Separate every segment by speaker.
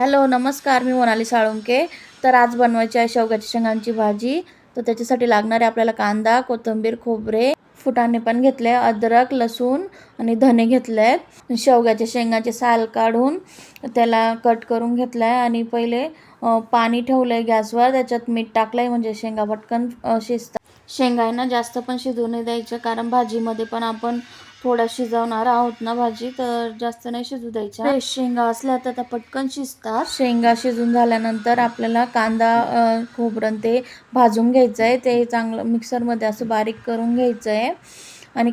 Speaker 1: Hello नमस्कार, मी मोनाली साळुंके. तर आज बनवायची आहे शेवग्याच्या शेंगांची भाजी. तर त्याच्यासाठी लागणारे आपल्याला कांदा, कोथिंबीर, खोबरे, फुटाणे पण घेतले, अद्रक, लसूण आणि धने घेतलेत. शेवग्याच्या शेंगाचे साल काढून त्याला कट करून घेतलाय आणि पहिले पाणी ठेवलंय गॅसवर. त्याच्यात मीठ टाकलंय म्हणजे शेंगा पटकन शिजतात. शेंगा आहे ना जास्त पण शिजू नाही द्यायचं, कारण भाजीमध्ये पण आपण थोडा शिजवणार आहोत ना भाजी, तर जास्त नाही शिजू द्यायच्या. फ्रेश शेंगा असल्या तर त्या पटकन शिजतात. शेंगा शिजून झाल्यानंतर आपल्याला कांदा, खोबरं ते भाजून घ्यायचं आहे. ते चांगलं मिक्सरमध्ये असं बारीक करून घ्यायचं आहे आणि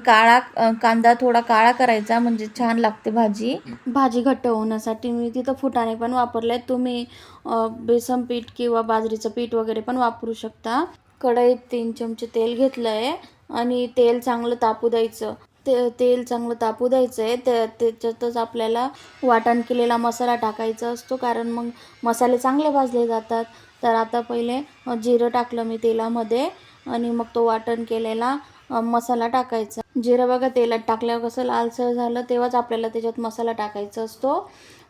Speaker 1: कांदा थोडा काळा करायचा म्हणजे छान लागते भाजी. भाजी घट्ट होण्यासाठी मी तिथं फुटाणे पण वापरले. तुम्ही बेसन पीठ किंवा बाजरीचं पीठ वगैरे पण वापरू शकता. कढईत 3 चमचे तेल घेतलं आहे आणि तेल चांगलं तापू द्यायचं. तेल चांगलं तापू द्यायचं आहे. त्याच्यातच आपल्याला वाटण केलेला मसाला टाकायचा असतो, कारण मग मसाले चांगले भाजले जातात. तर आता पहिले जिरं टाकलं मी तेलामध्ये आणि मग तो वाटण केलेला मसाला टाकायचा. जिरं बघा तेलात टाकल्यावर कसं लालसर झालं, तेव्हाच आपल्याला त्याच्यात मसाला टाकायचा असतो,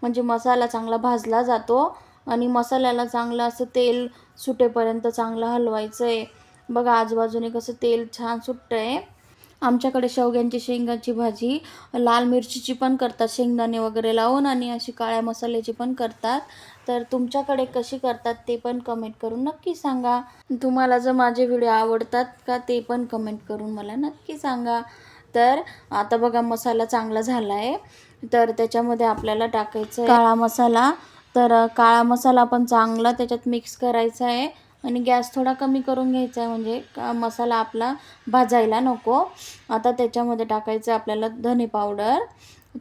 Speaker 1: म्हणजे मसाला चांगला भाजला जातो. आणि मसाल्याला चांगलं असं तेल सुटेपर्यंत चांगलं हलवायचं आहे. बघा आजूबाजूने कसं तेल छान सुटतं आहे. आमच्याकडे शेवग्यांची शेंगाची भाजी लाल मिरचीची पण करतात, शेंगदाणे वगैरे लावून, आणि अशी काळ्या मसाल्याची पण करतात. तर तुमच्याकडे कशी करतात ते पण कमेंट करून नक्की सांगा. तुम्हाला जर माझे व्हिडिओ आवडतात का ते पण कमेंट करून मला नक्की सांगा. तर आता बघा मसाला चांगला झाला आहे, तर त्याच्यामध्ये आपल्याला टाकायचं आहे काळा मसाला. तर काळा मसाला पण चांगला त्याच्यात मिक्स करायचा आहे आणि गॅस थोडा कमी करून घ्यायचा आहे, म्हणजे मसाला आपला भाजायला नको. आता त्याच्यामध्ये टाकायचं आहे आपल्याला धने पावडर.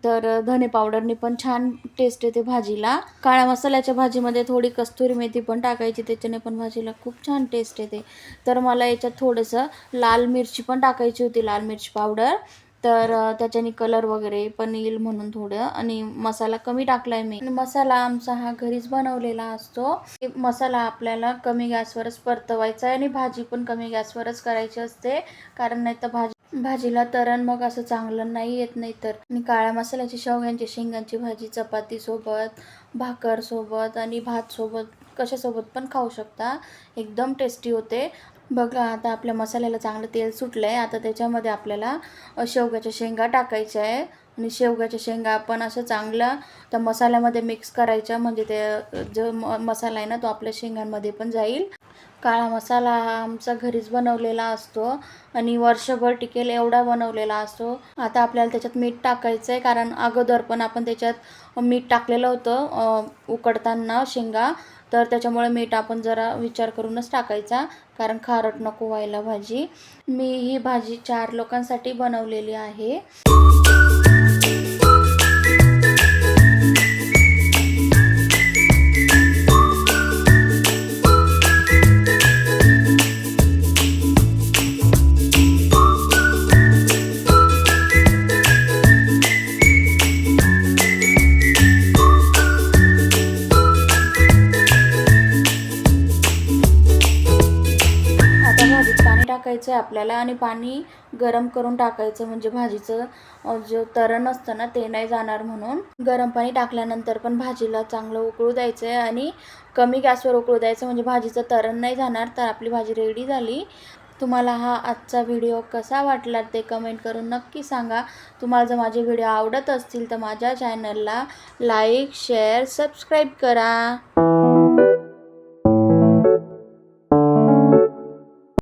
Speaker 1: तर धने पावडरनी पण छान टेस्ट येते भाजीला. काळ्या मसाल्याच्या भाजीमध्ये थोडी कस्तुरी मेथी पण टाकायची, त्याच्याने पण भाजीला खूप छान टेस्ट येते. तर मला याच्यात थोडंसं लाल मिरची पण टाकायची होती, लाल मिरची पावडर. तर त्याच्याने कलर वगैरे पण येईल म्हणून थोडं, आणि मसाला कमी टाकलाय मी. मसाला आमचा हा घरीच बनवलेला असतो. मसाला आपल्याला कमी गॅसवरच परतवायचा आहे आणि भाजी पण कमी गॅसवरच करायची असते, कारण नाही तर भाजीला तरण मग असं चांगलं नाही येत. नाही तर. आणि काळ्या मसाल्याची शेवग्यांची शेंगांची भाजी चपाती सोबत, भाकर सोबत आणि भात सोबत कशासोबत पण खाऊ शकता, एकदम टेस्टी होते. बघा आता आपल्या मसाल्याला चांगलं तेल सुटलं आहे. आता त्याच्यामध्ये आपल्याला शेवग्याच्या शेंगा टाकायच्या आहे आणि शेवग्याच्या शेंगा आपण असं चांगलं त्या मसाल्यामध्ये मिक्स करायच्या, म्हणजे ते जो मसाला आहे ना तो आपल्या शेंगांमध्ये पण जाईल. काळा मसाला हा आमचा घरीच बनवलेला असतो आणि वर्षभर टिकेल एवढा बनवलेला असतो. आता आपल्याला त्याच्यात मीठ टाकायचं आहे, कारण अगोदर पण आपण त्याच्यात मीठ टाकलेलं होतं उकडताना शेंगा, तर त्याच्यामुळे मीठ आपण जरा विचार करूनच टाकायचा, कारण खारट नको व्हायला भाजी. मी ही भाजी 4 लोकांसाठी बनवलेली आहे. भाजीत पाणी टाकायचं आहे आपल्याला आणि पाणी गरम करून टाकायचं, म्हणजे भाजीचं जो तरण असतं ना ते नाही जाणार म्हणून. गरम पाणी टाकल्यानंतर पण भाजीला चांगलं उकळू द्यायचं आहे आणि कमी गॅसवर उकळू द्यायचं, म्हणजे भाजीचं तरण नाही जाणार. तर आपली भाजी रेडी झाली. तुम्हाला हा आजचा व्हिडिओ कसा वाटला ते कमेंट करून नक्की सांगा. तुम्हाला जर माझे व्हिडिओ आवडत असतील तर माझ्या चॅनलला लाईक, शेअर, सबस्क्राईब करा.